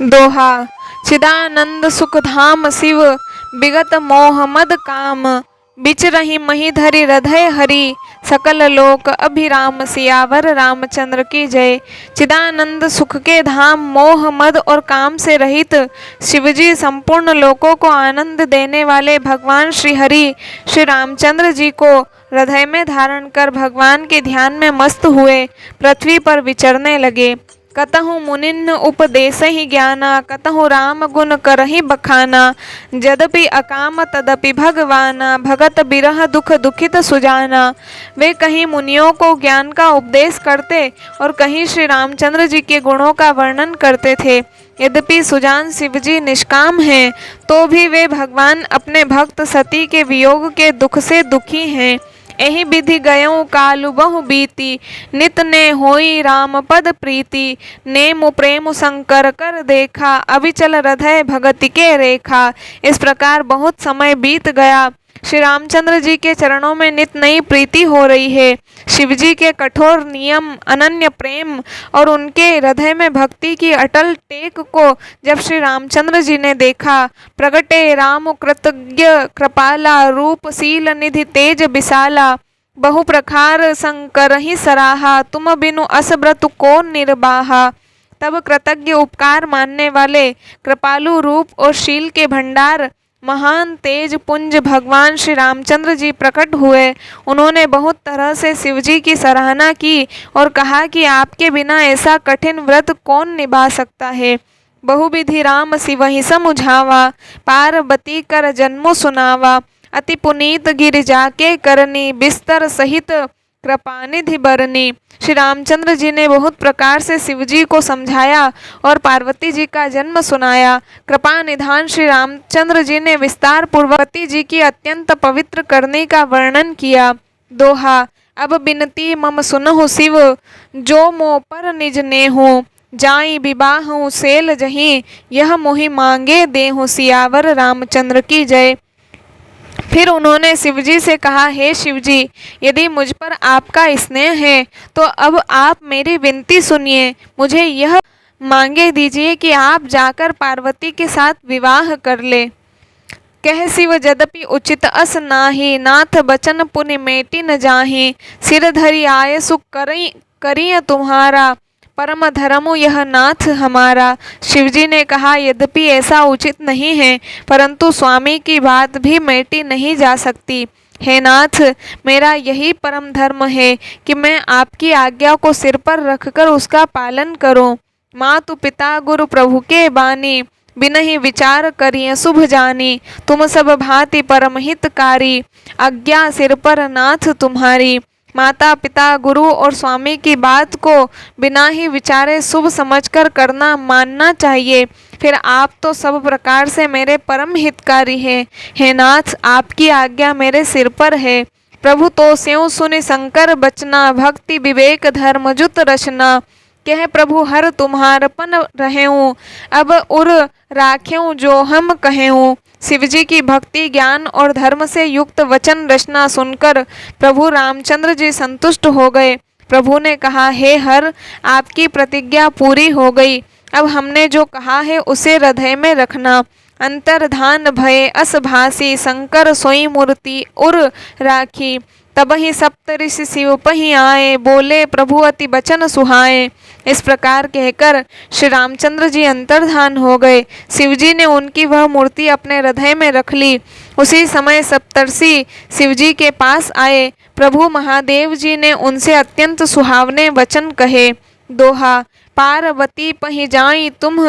दोहा। चिदानंद सुख धाम शिव विगत मोह मद काम, बिच रही मही धरी हृदय हरि, सकल लोक अभिराम। सियावर रामचंद्र की जय। चिदानंद सुख के धाम, मोह मद और काम से रहित शिवजी संपूर्ण लोकों को आनंद देने वाले भगवान श्री हरि श्री रामचंद्र जी को हृदय में धारण कर भगवान के ध्यान में मस्त हुए पृथ्वी पर विचरने लगे। कतहु मुनिन उपदेश ही ज्ञाना, कतहु राम गुण करहि बखाना। यद्यपि अकाम तदपि भगवाना, भगत बिरह दुख दुखित सुजाना। वे कहीं मुनियों को ज्ञान का उपदेश करते और कहीं श्री रामचंद्र जी के गुणों का वर्णन करते थे। यद्यपि सुजान शिवजी निष्काम हैं, तो भी वे भगवान अपने भक्त सती के वियोग के दुख से दुखी हैं। एहि विधि गयों कालु बहु बीती, नित ने होई राम पद प्रीति। नेमु प्रेम शंकर कर देखा, अविचल हृदय भगति के रेखा। इस प्रकार बहुत समय बीत गया। श्री रामचंद्र जी के चरणों में नित नई प्रीति हो रही है। शिवजी के कठोर नियम, अनन्य प्रेम और उनके हृदय में भक्ति की अटल टेक को जब श्री रामचंद्र जी ने देखा, प्रगटे राम कृतज्ञ कृपाला, रूपशील निधि तेज विशाला। बहु प्रखार शंकर ही सराहा, तुम बिनु अस व्रत को निर्बाहा। तब कृतज्ञ उपकार मानने वाले कृपालु रूप और शील के भंडार महान तेज पुंज भगवान श्री रामचंद्र जी प्रकट हुए। उन्होंने बहुत तरह से शिवजी की सराहना की और कहा कि आपके बिना ऐसा कठिन व्रत कौन निभा सकता है। बहुविधि राम शिवहि समुझावा, पार्वती कर जन्मो सुनावा। अति पुनीत गिरिजा के करनी, बिस्तर सहित कृपानिधि बरनी। श्री रामचंद्र जी ने बहुत प्रकार से शिवजी को समझाया और पार्वती जी का जन्म सुनाया। कृपा निधान श्री रामचंद्र जी ने विस्तार पूर्वक जी की अत्यंत पवित्र करने का वर्णन किया। दोहा। अब बिनती मम सुनहु शिव, जो मो पर निज नेहु। जाई विवाहु सेल जहीं, यह मोहि मांगे देहु। सियावर रामचंद्र की जय। फिर उन्होंने शिवजी से कहा, हे शिवजी, यदि मुझ पर आपका स्नेह है तो अब आप मेरी विनती सुनिए। मुझे यह मांगे दीजिए कि आप जाकर पार्वती के साथ विवाह कर ले। कह शिव यद्यपि उचित अस नाही, नाथ बचन पुनि मेटि न जाहि। सिर धरि आय सुख करिय तुम्हारा, परम धर्मो यह नाथ हमारा। शिवजी ने कहा, यद्यपि ऐसा उचित नहीं है, परंतु स्वामी की बात भी मेटी नहीं जा सकती। हे नाथ, मेरा यही परम धर्म है कि मैं आपकी आज्ञा को सिर पर रखकर उसका पालन करूं। मातु पिता गुरु प्रभु के बानी, बिनहि विचार करिए शुभ जानी। तुम सब भांति परम हितकारी, आज्ञा सिर पर नाथ तुम्हारी। माता पिता गुरु और स्वामी की बात को बिना ही विचारे शुभ समझकर करना मानना चाहिए। फिर आप तो सब प्रकार से मेरे परम हितकारी हैं। हे नाथ, आपकी आज्ञा मेरे सिर पर है। प्रभु तो स्यों सुनि शंकर बचना, भक्ति विवेक धर्म जुत रचना। कह प्रभु हर तुम्हारपन रहेऊँ, अब उर राखेऊँ जो हम कहेऊँ। शिवजी की भक्ति ज्ञान और धर्म से युक्त वचन रचना सुनकर प्रभु रामचंद्र जी संतुष्ट हो गए। प्रभु ने कहा, हे हर, आपकी प्रतिज्ञा पूरी हो गई। अब हमने जो कहा है उसे हृदय में रखना। अंतर्धान भय अस भासी, शंकर सोई मूर्ति उर राखी। तब ही सप्तऋषि शिव पही आए, बोले प्रभु अति बचन सुहाए। इस प्रकार कहकर श्री रामचंद्र जी अंतर्धान हो गए। शिवजी ने उनकी वह मूर्ति अपने हृदय में रख ली। उसी समय सप्तर्षि शिवजी के पास आए। प्रभु महादेव जी ने उनसे अत्यंत सुहावने वचन कहे। दोहा। पार्वती पही जाई तुम,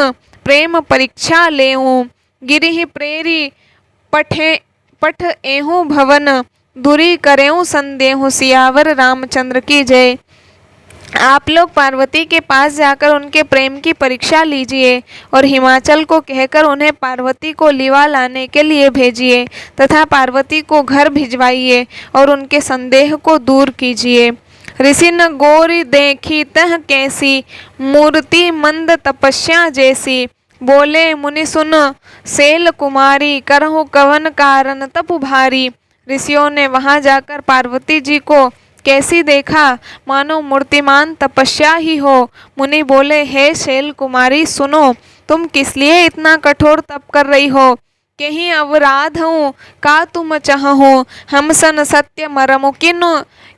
प्रेम परीक्षा लेऊँ। गिरिहि प्रेरी पठ एहू भवन, दूरी करेऊँ संदेहु। सियावर रामचंद्र की जय। आप लोग पार्वती के पास जाकर उनके प्रेम की परीक्षा लीजिए और हिमाचल को कहकर उन्हें पार्वती को लिवा लाने के लिए भेजिए तथा पार्वती को घर भिजवाइए और उनके संदेह को दूर कीजिए। ऋषि न गोरी देखी तह कैसी, मूर्ति मंद तपस्या जैसी। बोले मुनि सुन सेल कुमारी, करहु कवन कारण तप भारी। ऋषियों ने वहां जाकर पार्वती जी को कैसी देखा, मानो मूर्तिमान तपस्या ही हो। मुनि बोले, हे शैल कुमारी सुनो, तुम किस लिए इतना कठोर तप कर रही हो? कहीं अवराध हूँ का तुम चाहो, हम सन सत्य मरमु किन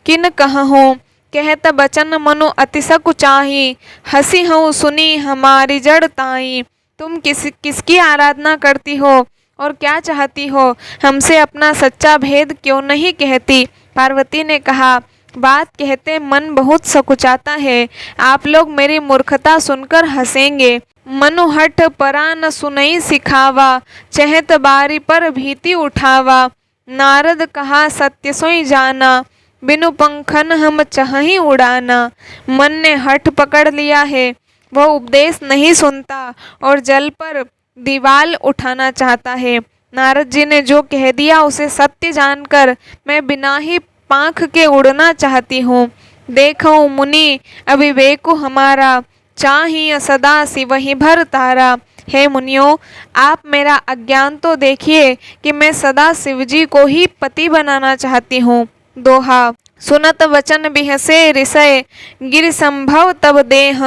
किन कहूँ। कहत बचन मनु अतिशक चाही, हंसी हूँ सुनी हमारी जड़ ताई। तुम किसकी आराधना करती हो और क्या चाहती हो? हमसे अपना सच्चा भेद क्यों नहीं कहती? पार्वती ने कहा, बात कहते मन बहुत सकुचाता है। आप लोग मेरी मूर्खता सुनकर हंसेंगे। मनु हठ परा न सुनई सिखावा, चहत बारी पर भीति उठावा। नारद कहा सत्य सोई जाना, बिनु पंखन हम चाहि उड़ाना। मन ने हठ पकड़ लिया है, वह उपदेश नहीं सुनता और जल पर दीवाल उठाना चाहता है। नारद जी ने जो कह दिया उसे सत्य जानकर मैं बिना ही पांख के उड़ना चाहती हूँ। देखो मुनि अविवेक हमारा, चाहिए सदा शिव ही भर तारा। हे मुनियों, आप मेरा अज्ञान तो देखिए कि मैं सदा शिवजी को ही पति बनाना चाहती हूँ। दोहा। सुनत वचन बिहसे ऋषय, गिर संभव तब देह।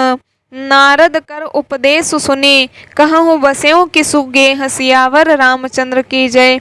नारद कर उपदेश सुनी, कहूँ बस्यों की सुगेह। सियावर रामचंद्र की जय।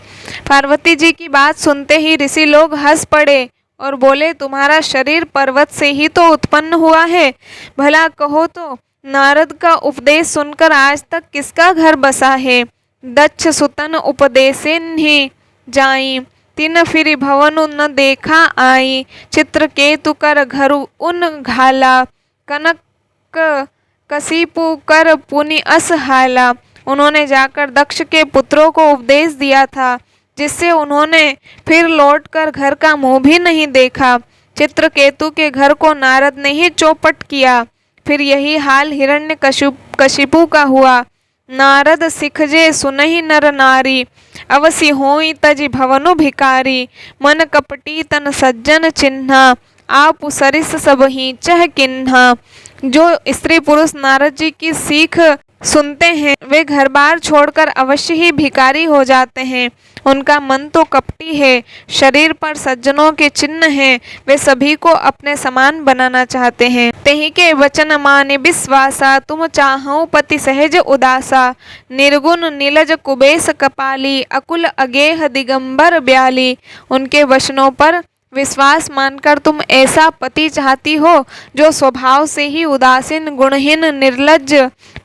पार्वती जी की बात सुनते ही ऋषि लोग हंस पड़े और बोले, तुम्हारा शरीर पर्वत से ही तो उत्पन्न हुआ है। भला कहो तो नारद का उपदेश सुनकर आज तक किसका घर बसा है? दक्ष सुतन उपदेशेन ही जाई, तिन फिर भवनु न देखा आई। चित्रकेतु कर घरु उन घाला, कनक कसीपु कर पुनि अस हाला। उन्होंने जाकर दक्ष के पुत्रों को उपदेश दिया था, जिससे उन्होंने फिर लौटकर घर का मुंह भी नहीं देखा। चित्रकेतु के घर को नारद ने ही चौपट किया। फिर यही हाल हिरण्यकशिपु का हुआ। नारद सिखजे सुनहि नर नारी, अवसि होई तजि भवनु भिकारी। मन कपटी तन सज्जन चिन्हा, आप सरिस सब ही चह किन्हा। जो स्त्री पुरुष नारद जी की सीख सुनते हैं वे घर बार छोड़कर अवश्य ही भिकारी हो जाते हैं। उनका मन तो कपटी है, शरीर पर सज्जनों के चिन्ह हैं। वे सभी को अपने समान बनाना चाहते हैं। तेहि के वचन माने विश्वासा, तुम चाहौ पति सहज उदासा। निर्गुण नीलज कुबेश कपाली, अकुल अगेह दिगंबर ब्याली। उनके वचनों पर विश्वास मानकर तुम ऐसा पति चाहती हो जो स्वभाव से ही उदासीन, गुणहीन, निर्लज्ज,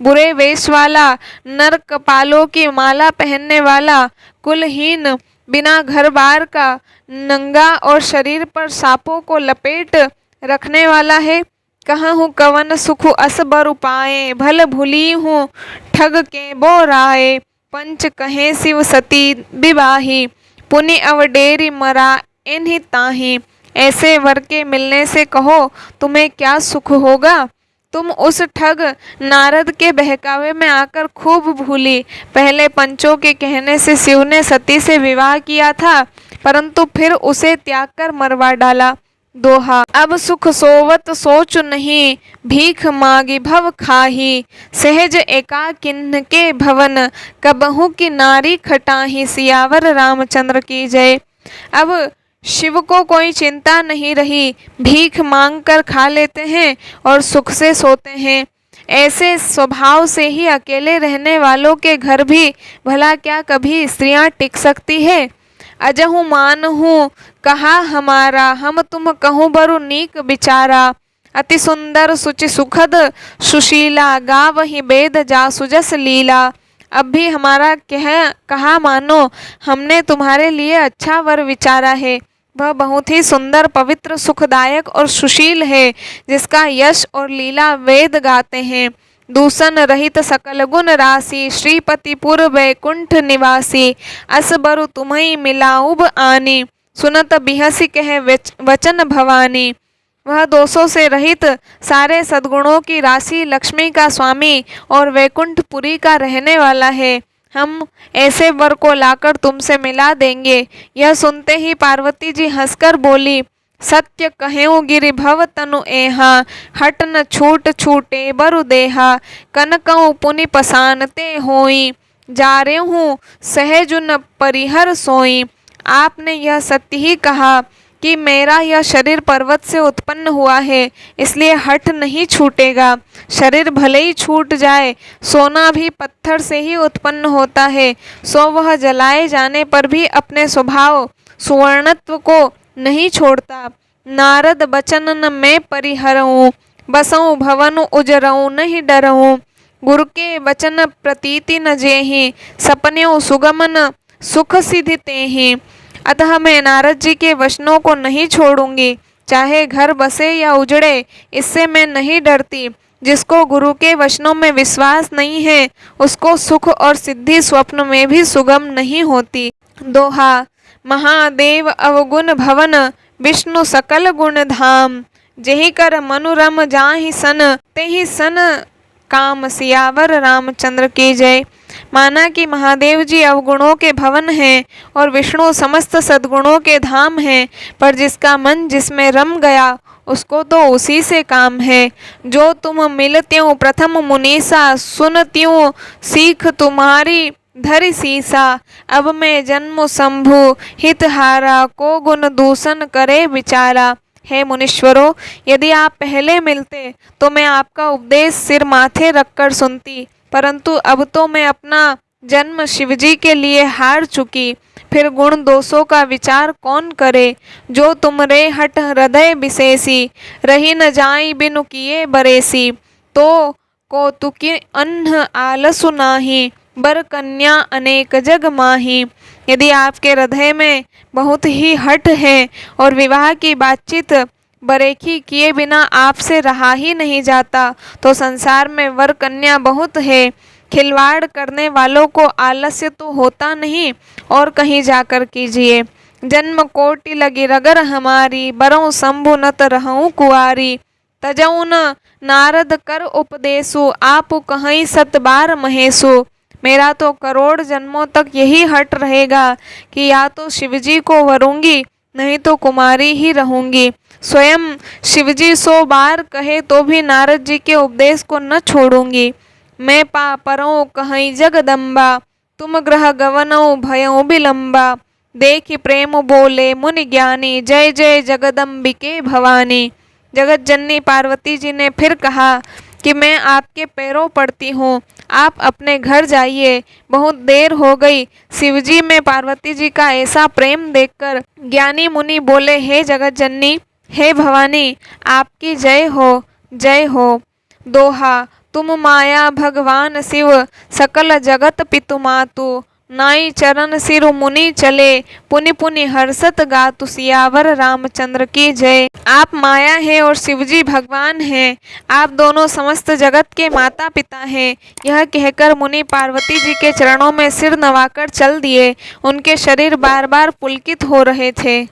बुरे वेश वाला, नर कपालों की माला पहनने वाला, कुलहीन, बिना घर बार का, नंगा और शरीर पर सांपों को लपेट रखने वाला है। कहूँ कवन सुख अस बर पाए, भल भूली हूँ ठग के बोराए। पंच कहे शिव सती विवाही, पुनि अवडेरी मरा इन्हीं ताही। ऐसे वर के मिलने से कहो तुम्हें क्या सुख होगा। तुम उस ठग नारद के बहकावे में आकर खूब भूली। पहले पंचों के कहने से शिव ने सती से विवाह किया था, परंतु फिर उसे त्याग कर मरवा डाला। दोहा। अब सुख सोवत सोच नहीं, भीख मागी भव खाही। सहज एका किन्ह के भवन, कबहू की नारी खटाही। सियावर रामचंद्र की जय। अब शिव को कोई चिंता नहीं रही, भीख मांग कर खा लेते हैं और सुख से सोते हैं। ऐसे स्वभाव से ही अकेले रहने वालों के घर भी भला क्या कभी स्त्रियां टिक सकती है। अजहु मान हूँ कहा हमारा, हम तुम कहूँ बरु नीक बिचारा। अति सुंदर सुचि सुखद सुशीला, गावहि वेद जासु जस लीला। अब भी हमारा कहा मानो, हमने तुम्हारे लिए अच्छा वर विचारा है। वह बहुत ही सुंदर, पवित्र, सुखदायक और सुशील है, जिसका यश और लीला वेद गाते हैं। दूषण रहित सकल गुण राशि, श्रीपति पुर वैकुंठ निवासी। अस बरु तुम्हें मिलाऊब आनी, सुनत बिहसी कहे वचन भवानी। वह दोषों से रहित, सारे सद्गुणों की राशि, लक्ष्मी का स्वामी और वैकुंठपुरी का रहने वाला है। हम ऐसे वर को लाकर तुमसे मिला देंगे। यह सुनते ही पार्वती जी हंसकर बोली, सत्य कहेऊ गिरि भव तनु एहा। हट न छूट छूटे बरु देहा, कनकऊ पुनि पसानते होई। जा हूँ सहज न परिहर सोई। आपने यह सत्य ही कहा, कि मेरा यह शरीर पर्वत से उत्पन्न हुआ है, इसलिए हठ नहीं छूटेगा। शरीर भले ही छूट जाए, सोना भी पत्थर से ही उत्पन्न होता है, सो वह जलाए जाने पर भी अपने स्वभाव सुवर्णत्व को नहीं छोड़ता। नारद बचन न मैं परिहरऊँ, बसऊँ भवन उजरऊँ नहीं डरऊँ। गुरु के वचन प्रतीति न जेहि, सपन्यों सुगमन सुख सिद्धि तेहि। अतः मैं नारद जी के वचनों को नहीं छोड़ूंगी, चाहे घर बसे या उजड़े, इससे मैं नहीं डरती। जिसको गुरु के वचनों में विश्वास नहीं है, उसको सुख और सिद्धि स्वप्न में भी सुगम नहीं होती। दोहा। महादेव अवगुण भवन, विष्णु सकल गुण धाम। जेहि कर मनुरम जाहि सन, तेहि सन काम सियावर रामचंद्र की जय। माना कि महादेव जी अवगुणों के भवन हैं और विष्णु समस्त सद्गुणों के धाम हैं, पर जिसका मन जिसमें रम गया उसको तो उसी से काम है। जो तुम मिलत्यों प्रथम मुनीसा, सुनत्यों सीख तुम्हारी धरि सीसा। अब मैं जन्म शंभु हितहारा, को गुण दूषण करे विचारा। हे मुनीश्वरों, यदि आप पहले मिलते तो मैं आपका उपदेश सिर माथे रखकर सुनती, परंतु अब तो मैं अपना जन्म शिवजी के लिए हार चुकी, फिर गुण दोषों का विचार कौन करे। जो तुमरे हट हृदय विशेषी, रही न जाई बिनु किए बरेसी। तो कौतुकी अन्ह आलसु नाही, बर कन्या अनेक जग माही। यदि आपके हृदय में बहुत ही हठ है और विवाह की बातचीत बरेखी किए बिना आपसे रहा ही नहीं जाता, तो संसार में वर कन्या बहुत है। खिलवाड़ करने वालों को आलस्य तो होता नहीं, और कहीं जाकर कीजिए। जन्म कोटि लगी रगर हमारी, बरऊँ शंभु नत रहूँ कुआरी। तजऊ न नारद कर उपदेसु, आप कहीं सत बार महेशु। मेरा तो करोड़ जन्मों तक यही हट रहेगा कि या तो शिवजी को वरूंगी, नहीं तो कुमारी ही रहूंगी। स्वयं शिवजी 100 बार कहे तो भी नारद जी के उपदेश को न छोड़ूंगी। मैं पा परों कहीं जगदम्बा, तुम ग्रह गवनऊ भयों विलंबा। देखि प्रेम बोले मुनि ज्ञानी, जय जय जगदम्बिके भवानी। जगत जननी पार्वती जी ने फिर कहा कि मैं आपके पैरों पड़ती हूँ, आप अपने घर जाइए, बहुत देर हो गई। शिवजी में पार्वती जी का ऐसा प्रेम देखकर ज्ञानी मुनि बोले, हे जगत जननी, हे भवानी, आपकी जय हो, जय हो। दोहा। तुम माया भगवान शिव, सकल जगत पितु मातु। नाई चरण सिरु मुनि चले, पुनि पुनि हर्षत गातु। सियावर रामचंद्र की जय। आप माया है और शिवजी भगवान हैं, आप दोनों समस्त जगत के माता पिता हैं। यह कहकर मुनि पार्वती जी के चरणों में सिर नवाकर चल दिए। उनके शरीर बार बार पुलकित हो रहे थे।